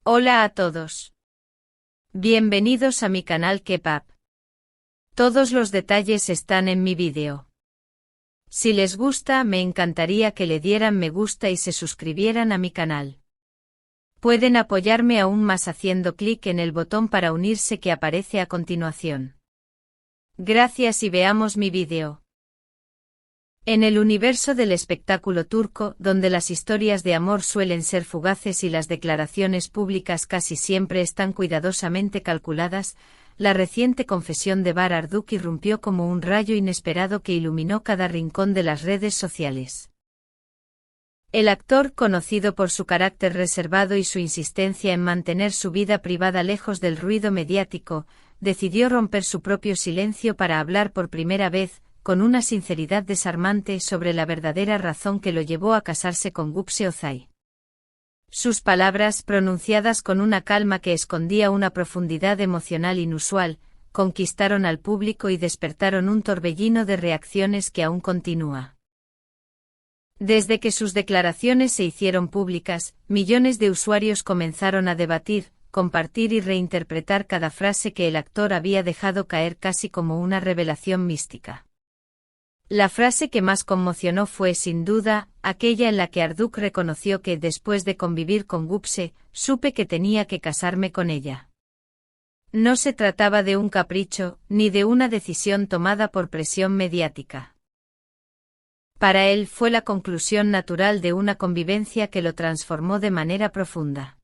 Hola a todos. Bienvenidos a mi canal Kepap. Todos los detalles están en mi vídeo. Si les gusta, me encantaría que le dieran me gusta y se suscribieran a mi canal. Pueden apoyarme aún más haciendo clic en el botón para unirse que aparece a continuación. Gracias y veamos mi vídeo. En el universo del espectáculo turco, donde las historias de amor suelen ser fugaces y las declaraciones públicas casi siempre están cuidadosamente calculadas, la reciente confesión de Bahar Arduk irrumpió como un rayo inesperado que iluminó cada rincón de las redes sociales. El actor, conocido por su carácter reservado y su insistencia en mantener su vida privada lejos del ruido mediático, decidió romper su propio silencio para hablar por primera vez, con una sinceridad desarmante sobre la verdadera razón que lo llevó a casarse con Gupse Özay. Sus palabras, pronunciadas con una calma que escondía una profundidad emocional inusual, conquistaron al público y despertaron un torbellino de reacciones que aún continúa. Desde que sus declaraciones se hicieron públicas, millones de usuarios comenzaron a debatir, compartir y reinterpretar cada frase que el actor había dejado caer casi como una revelación mística. La frase que más conmocionó fue, sin duda, aquella en la que Arduk reconoció que, después de convivir con Gupse, supe que tenía que casarme con ella. No se trataba de un capricho, ni de una decisión tomada por presión mediática. Para él fue la conclusión natural de una convivencia que lo transformó de manera profunda.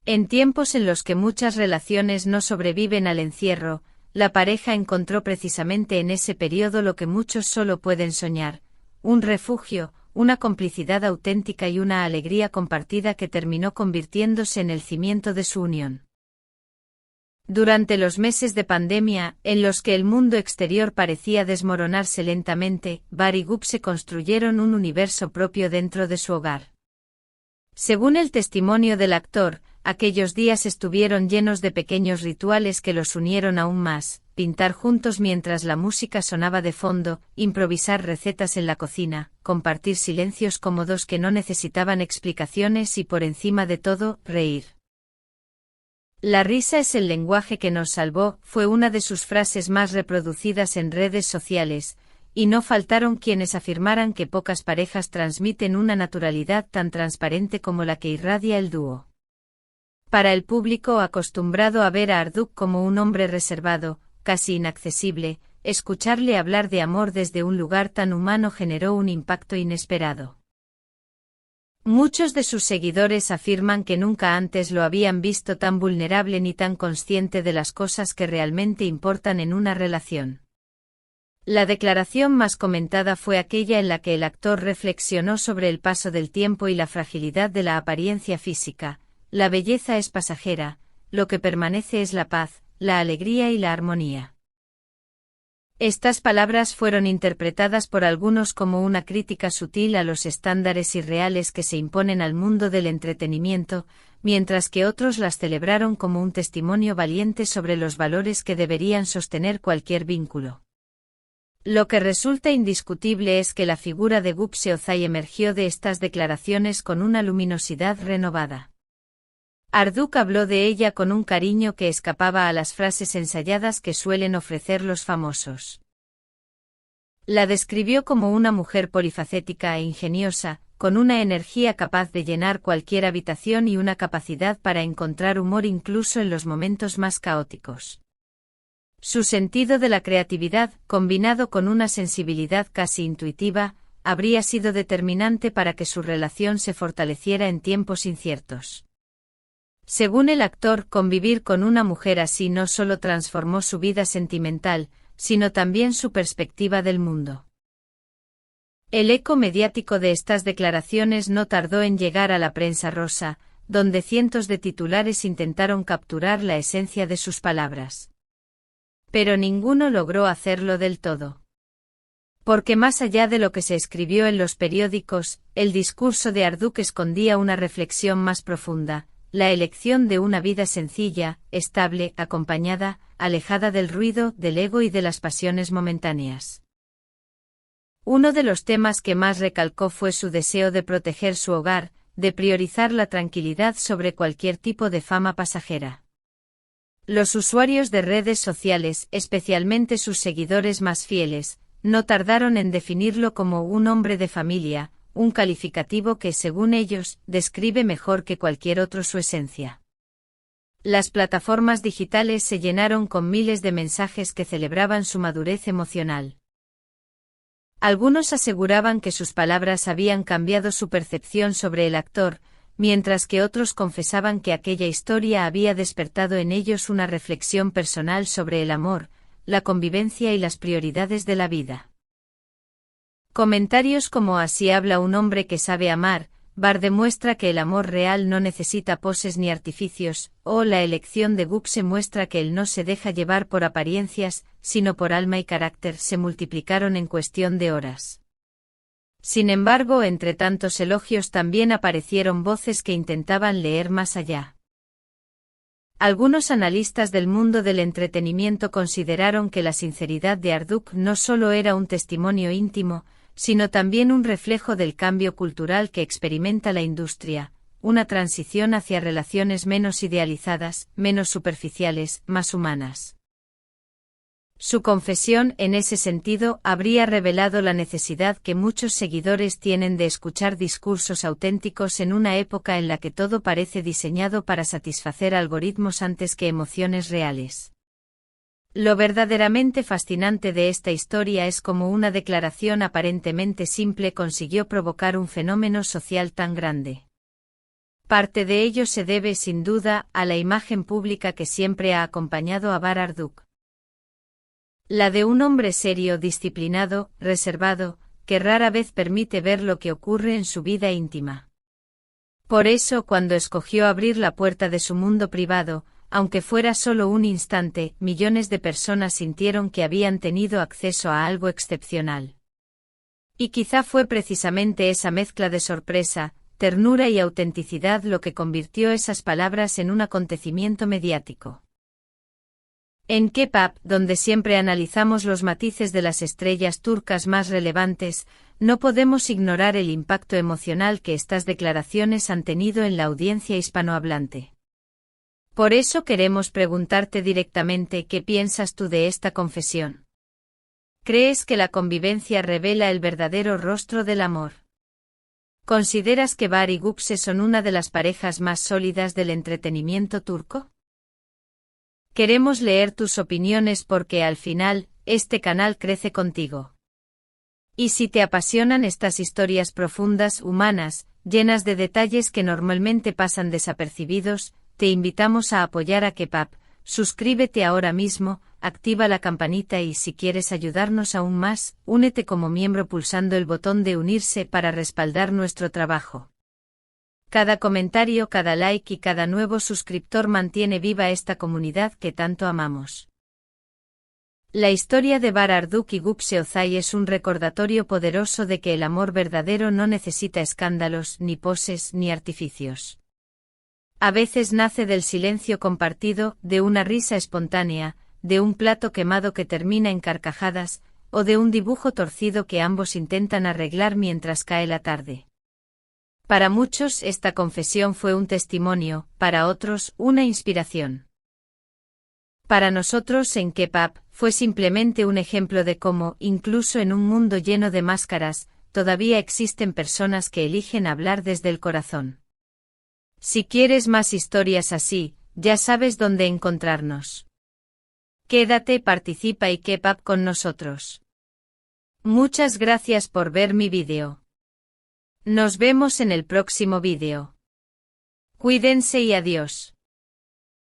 En tiempos en los que muchas relaciones no sobreviven al encierro, la pareja encontró precisamente en ese periodo lo que muchos solo pueden soñar: un refugio, una complicidad auténtica y una alegría compartida que terminó convirtiéndose en el cimiento de su unión. Durante los meses de pandemia, en los que el mundo exterior parecía desmoronarse lentamente, Bahar y Gupse construyeron un universo propio dentro de su hogar. Según el testimonio del actor, aquellos días estuvieron llenos de pequeños rituales que los unieron aún más: pintar juntos mientras la música sonaba de fondo, improvisar recetas en la cocina, compartir silencios cómodos que no necesitaban explicaciones y, por encima de todo, reír. La risa es el lenguaje que nos salvó, fue una de sus frases más reproducidas en redes sociales, y no faltaron quienes afirmaran que pocas parejas transmiten una naturalidad tan transparente como la que irradia el dúo. Para el público acostumbrado a ver a Arduk como un hombre reservado, casi inaccesible, escucharle hablar de amor desde un lugar tan humano generó un impacto inesperado. Muchos de sus seguidores afirman que nunca antes lo habían visto tan vulnerable ni tan consciente de las cosas que realmente importan en una relación. La declaración más comentada fue aquella en la que el actor reflexionó sobre el paso del tiempo y la fragilidad de la apariencia física. La belleza es pasajera, lo que permanece es la paz, la alegría y la armonía. Estas palabras fueron interpretadas por algunos como una crítica sutil a los estándares irreales que se imponen al mundo del entretenimiento, mientras que otros las celebraron como un testimonio valiente sobre los valores que deberían sostener cualquier vínculo. Lo que resulta indiscutible es que la figura de Gupse Özay emergió de estas declaraciones con una luminosidad renovada. Arduk habló de ella con un cariño que escapaba a las frases ensayadas que suelen ofrecer los famosos. La describió como una mujer polifacética e ingeniosa, con una energía capaz de llenar cualquier habitación y una capacidad para encontrar humor incluso en los momentos más caóticos. Su sentido de la creatividad, combinado con una sensibilidad casi intuitiva, habría sido determinante para que su relación se fortaleciera en tiempos inciertos. Según el actor, convivir con una mujer así no solo transformó su vida sentimental, sino también su perspectiva del mundo. El eco mediático de estas declaraciones no tardó en llegar a la prensa rosa, donde cientos de titulares intentaron capturar la esencia de sus palabras. Pero ninguno logró hacerlo del todo. Porque más allá de lo que se escribió en los periódicos, el discurso de Arduk escondía una reflexión más profunda: la elección de una vida sencilla, estable, acompañada, alejada del ruido, del ego y de las pasiones momentáneas. Uno de los temas que más recalcó fue su deseo de proteger su hogar, de priorizar la tranquilidad sobre cualquier tipo de fama pasajera. Los usuarios de redes sociales, especialmente sus seguidores más fieles, no tardaron en definirlo como un hombre de familia, un calificativo que, según ellos, describe mejor que cualquier otro su esencia. Las plataformas digitales se llenaron con miles de mensajes que celebraban su madurez emocional. Algunos aseguraban que sus palabras habían cambiado su percepción sobre el actor, mientras que otros confesaban que aquella historia había despertado en ellos una reflexión personal sobre el amor, la convivencia y las prioridades de la vida. Comentarios como "Así habla un hombre que sabe amar", Bar demuestra que el amor real no necesita poses ni artificios, o "La elección de Guxe muestra que él no se deja llevar por apariencias, sino por alma y carácter", se multiplicaron en cuestión de horas. Sin embargo, entre tantos elogios también aparecieron voces que intentaban leer más allá. Algunos analistas del mundo del entretenimiento consideraron que la sinceridad de Arduk no solo era un testimonio íntimo, sino también un reflejo del cambio cultural que experimenta la industria, una transición hacia relaciones menos idealizadas, menos superficiales, más humanas. Su confesión, en ese sentido, habría revelado la necesidad que muchos seguidores tienen de escuchar discursos auténticos en una época en la que todo parece diseñado para satisfacer algoritmos antes que emociones reales. Lo verdaderamente fascinante de esta historia es cómo una declaración aparentemente simple consiguió provocar un fenómeno social tan grande. Parte de ello se debe, sin duda, a la imagen pública que siempre ha acompañado a Bar Arduk. La de un hombre serio, disciplinado, reservado, que rara vez permite ver lo que ocurre en su vida íntima. Por eso, cuando escogió abrir la puerta de su mundo privado, aunque fuera solo un instante, millones de personas sintieron que habían tenido acceso a algo excepcional. Y quizá fue precisamente esa mezcla de sorpresa, ternura y autenticidad lo que convirtió esas palabras en un acontecimiento mediático. En K-Pop, donde siempre analizamos los matices de las estrellas turcas más relevantes, no podemos ignorar el impacto emocional que estas declaraciones han tenido en la audiencia hispanohablante. Por eso queremos preguntarte directamente qué piensas tú de esta confesión. ¿Crees que la convivencia revela el verdadero rostro del amor? ¿Consideras que Bar y Guxe son una de las parejas más sólidas del entretenimiento turco? Queremos leer tus opiniones porque al final, este canal crece contigo. Y si te apasionan estas historias profundas, humanas, llenas de detalles que normalmente pasan desapercibidos, te invitamos a apoyar a K-Pop. Suscríbete ahora mismo, activa la campanita y si quieres ayudarnos aún más, únete como miembro pulsando el botón de unirse para respaldar nuestro trabajo. Cada comentario, cada like y cada nuevo suscriptor mantiene viva esta comunidad que tanto amamos. La historia de Bar Arduk y Guxe Ozay es un recordatorio poderoso de que el amor verdadero no necesita escándalos, ni poses, ni artificios. A veces nace del silencio compartido, de una risa espontánea, de un plato quemado que termina en carcajadas, o de un dibujo torcido que ambos intentan arreglar mientras cae la tarde. Para muchos esta confesión fue un testimonio, para otros, una inspiración. Para nosotros en K-Pop, fue simplemente un ejemplo de cómo, incluso en un mundo lleno de máscaras, todavía existen personas que eligen hablar desde el corazón. Si quieres más historias así, ya sabes dónde encontrarnos. Quédate, participa y K-Pop con nosotros. Muchas gracias por ver mi vídeo. Nos vemos en el próximo vídeo. Cuídense y adiós.